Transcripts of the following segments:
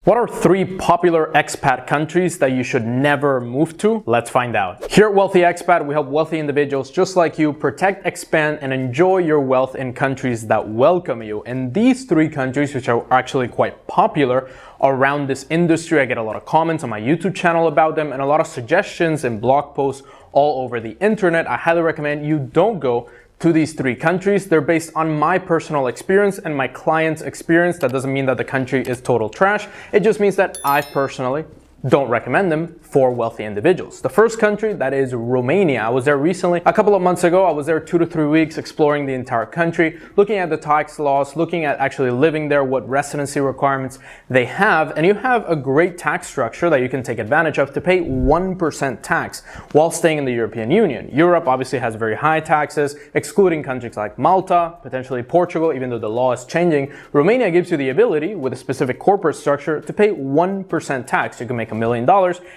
What are 3 popular expat countries that you should never move to? Let's find out. Here at Wealthy Expat, we help wealthy individuals just like you protect, expand, and enjoy your wealth in countries that welcome you. And these 3 countries, which are actually quite popular around this industry, I get a lot of comments on my YouTube channel about them and a lot of suggestions and blog posts all over the internet. I highly recommend you don't go to these 3 countries. They're based on my personal experience and my client's experience. That doesn't mean that the country is total trash. It just means that I personally don't recommend them for wealthy individuals. The first country, that is Romania. I was there recently, a couple of months ago. I was there 2 to 3 weeks exploring the entire country, looking at the tax laws, looking at actually living there, what residency requirements they have. And you have a great tax structure that you can take advantage of to pay 1% tax while staying in the European Union. Europe obviously has very high taxes, excluding countries like Malta, potentially Portugal, even though the law is changing. Romania gives you the ability, with a specific corporate structure, to pay 1% tax. You can make $1 million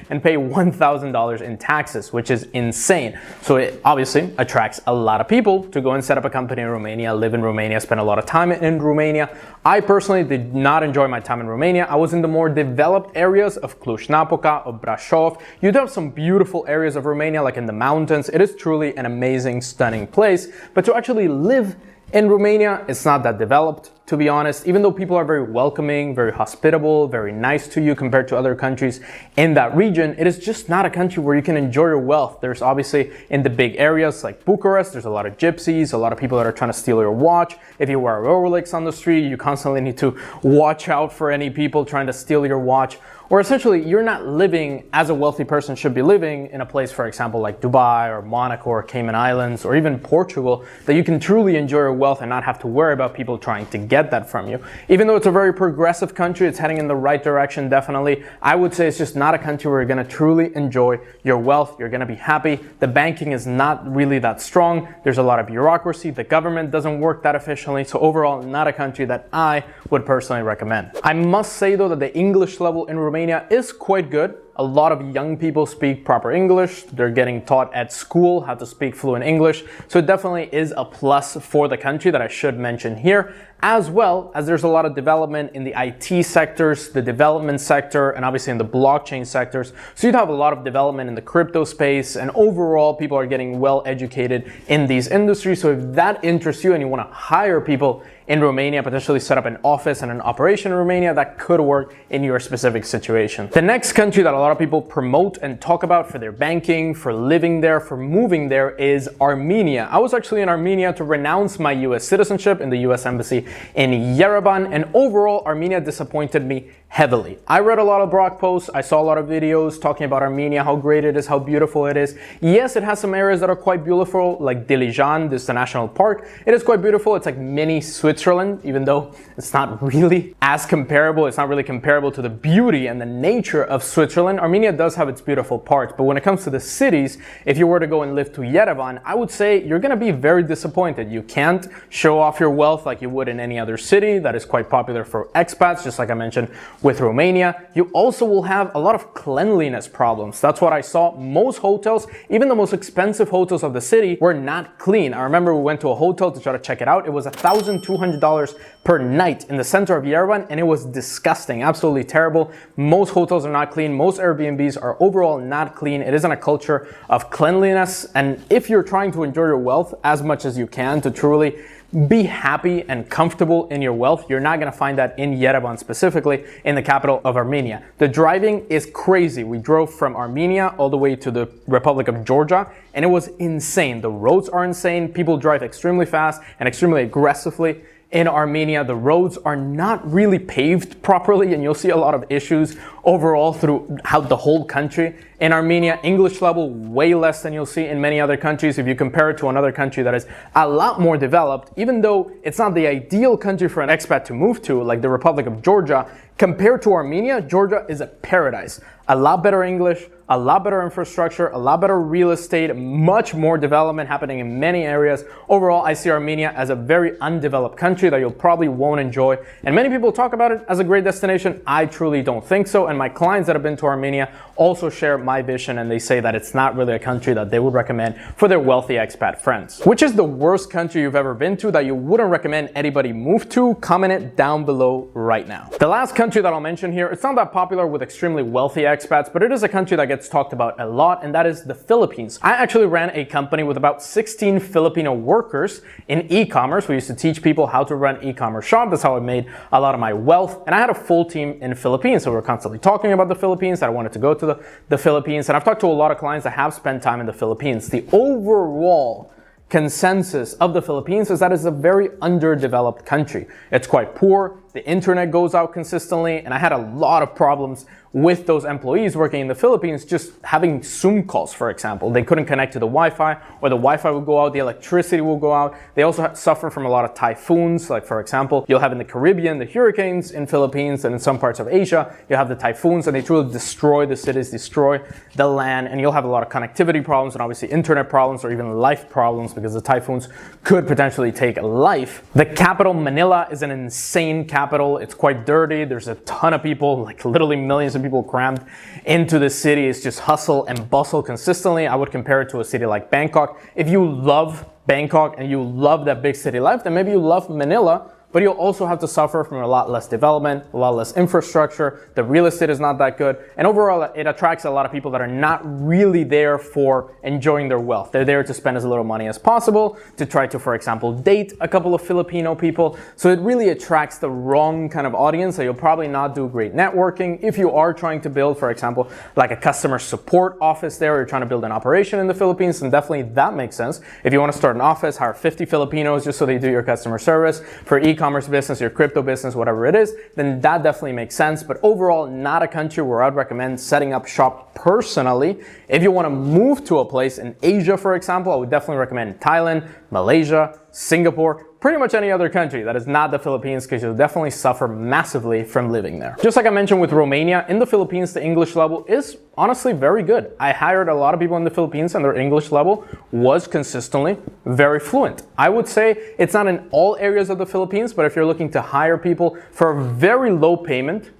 and pay $1,000 in taxes, which is insane. So it obviously attracts a lot of people to go and set up a company in Romania, live in Romania, spend a lot of time in Romania. I personally did not enjoy my time in Romania. I was in the more developed areas of Cluj-Napoca, of Brașov. You do have some beautiful areas of Romania, like in the mountains. It is truly an amazing, stunning place. But to actually live in Romania, it's not that developed, to be honest. Even though people are very welcoming, very hospitable, very nice to you compared to other countries in that region, it is just not a country where you can enjoy your wealth. There's obviously, in the big areas like Bucharest, there's a lot of gypsies, a lot of people that are trying to steal your watch. If you wear a Rolex on the street, you constantly need to watch out for any people trying to steal your watch. Or essentially, you're not living as a wealthy person should be living in a place, for example, like Dubai or Monaco or Cayman Islands or even Portugal, that you can truly enjoy your wealth and not have to worry about people trying to get that from you. Even though it's a very progressive country, it's heading in the right direction, definitely. I would say it's just not a country where you're going to truly enjoy your wealth. You're going to be happy. The banking is not really that strong. There's a lot of bureaucracy. The government doesn't work that efficiently. So overall, not a country that I would personally recommend. I must say though that the English level in Romania is quite good. A lot of young people speak proper English. They're getting taught at school how to speak fluent English. So it definitely is a plus for the country that I should mention here, as well as there's a lot of development in the IT sectors, the development sector, and obviously in the blockchain sectors. So you'd have a lot of development in the crypto space, and overall people are getting well educated in these industries. So if that interests you and you want to hire people in Romania, potentially set up an office and an operation in Romania, that could work in your specific situation. The next country that a lot of people promote and talk about for their banking, for living there, for moving there is Armenia. I was actually in Armenia to renounce my US citizenship in the US Embassy in Yerevan, and overall Armenia disappointed me heavily. I read a lot of blog posts, I saw a lot of videos talking about Armenia, how great it is, how beautiful it is. Yes, it has some areas that are quite beautiful, like Dilijan, this is the national park. It is quite beautiful. It's like mini Switzerland, even though it's not really as comparable. It's not really comparable to the beauty and the nature of Switzerland. Armenia does have its beautiful parts, but when it comes to the cities, if you were to go and live to Yerevan, I would say you're going to be very disappointed. You can't show off your wealth like you would in any other city that is quite popular for expats, just like I mentioned with Romania. You also will have a lot of cleanliness problems. That's what I saw. Most hotels, even the most expensive hotels of the city, were not clean. I remember we went to a hotel to try to check it out. It was $1,200 per night in the center of Yerevan, and it was disgusting, absolutely terrible. Most hotels are not clean. Most Airbnbs are overall not clean. It isn't a culture of cleanliness. And if you're trying to enjoy your wealth as much as you can to truly be happy and comfortable in your wealth, you're not going to find that in Yerevan, specifically in the capital of Armenia. The driving is crazy. We drove from Armenia all the way to the Republic of Georgia, and it was insane. The roads are insane. People drive extremely fast and extremely aggressively. In Armenia, the roads are not really paved properly, and you'll see a lot of issues overall throughout the whole country. In Armenia, English level way less than you'll see in many other countries. If you compare it to another country that is a lot more developed, even though it's not the ideal country for an expat to move to, like the Republic of Georgia, compared to Armenia, Georgia is a paradise. A lot better English, a lot better infrastructure, a lot better real estate, much more development happening in many areas. Overall, I see Armenia as a very undeveloped country that you'll probably won't enjoy. And many people talk about it as a great destination. I truly don't think so. And my clients that have been to Armenia also share my vision, and they say that it's not really a country that they would recommend for their wealthy expat friends. Which is the worst country you've ever been to that you wouldn't recommend anybody move to? Comment it down below right now. The last country that I'll mention here, it's not that popular with extremely wealthy expats, but it is a country that gets talked about a lot, and that is the Philippines. I actually ran a company with about 16 Filipino workers in e-commerce. We used to teach people how to run e-commerce shop. That's how I made a lot of my wealth. And I had a full team in the Philippines. So we were constantly talking about the Philippines, that I wanted to go to the Philippines. And I've talked to a lot of clients that have spent time in the Philippines. The overall consensus of the Philippines is that it's a very underdeveloped country. It's quite poor. The internet goes out consistently, and I had a lot of problems with those employees working in the Philippines just having Zoom calls, for example. They couldn't connect to the Wi-Fi, or the Wi-Fi would go out, the electricity will go out. They also suffer from a lot of typhoons, like for example, you'll have in the Caribbean, the hurricanes in Philippines, and in some parts of Asia, you'll have the typhoons, and they truly destroy the cities, destroy the land, and you'll have a lot of connectivity problems, and obviously internet problems, or even life problems, because the typhoons could potentially take life. The capital, Manila, is an insane capital. It's quite dirty. There's a ton of people, like literally millions of people crammed into the city. It's just hustle and bustle consistently. I would compare it to a city like Bangkok. If you love Bangkok and you love that big city life, then maybe you love Manila, but you'll also have to suffer from a lot less development, a lot less infrastructure. The real estate is not that good. And overall, it attracts a lot of people that are not really there for enjoying their wealth. They're there to spend as little money as possible, to try to, for example, date a couple of Filipino people. So it really attracts the wrong kind of audience. So you'll probably not do great networking. If you are trying to build, for example, like a customer support office there, or you're trying to build an operation in the Philippines, then definitely that makes sense. If you want to start an office, hire 50 Filipinos just so they do your customer service. For e-commerce business, your crypto business, whatever it is, then that definitely makes sense. But overall, not a country where I'd recommend setting up shop personally. If you want to move to a place in Asia, for example, I would definitely recommend Thailand, Malaysia, Singapore, pretty much any other country that is not the Philippines, because you'll definitely suffer massively from living there. Just like I mentioned with Romania, in the Philippines, the English level is honestly very good. I hired a lot of people in the Philippines, and their English level was consistently very fluent. I would say it's not in all areas of the Philippines, but if you're looking to hire people for a very low payment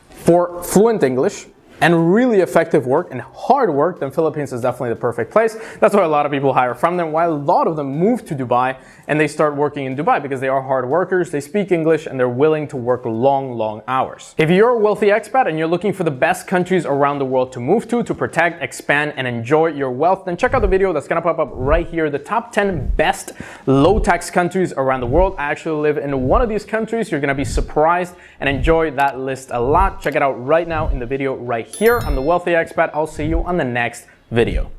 for fluent English and really effective work and hard work, then Philippines is definitely the perfect place. That's why a lot of people hire from them, while a lot of them move to Dubai and they start working in Dubai because they are hard workers, they speak English, and they're willing to work long hours. If you're a wealthy expat and you're looking for the best countries around the world to move to protect, expand, and enjoy your wealth, then check out the video that's gonna pop up right here, the top 10 best low-tax countries around the world. I actually live in one of these countries. You're gonna be surprised and enjoy that list a lot. Check it out right now in the video right here. I'm the Wealthy Expat. I'll see you on the next video.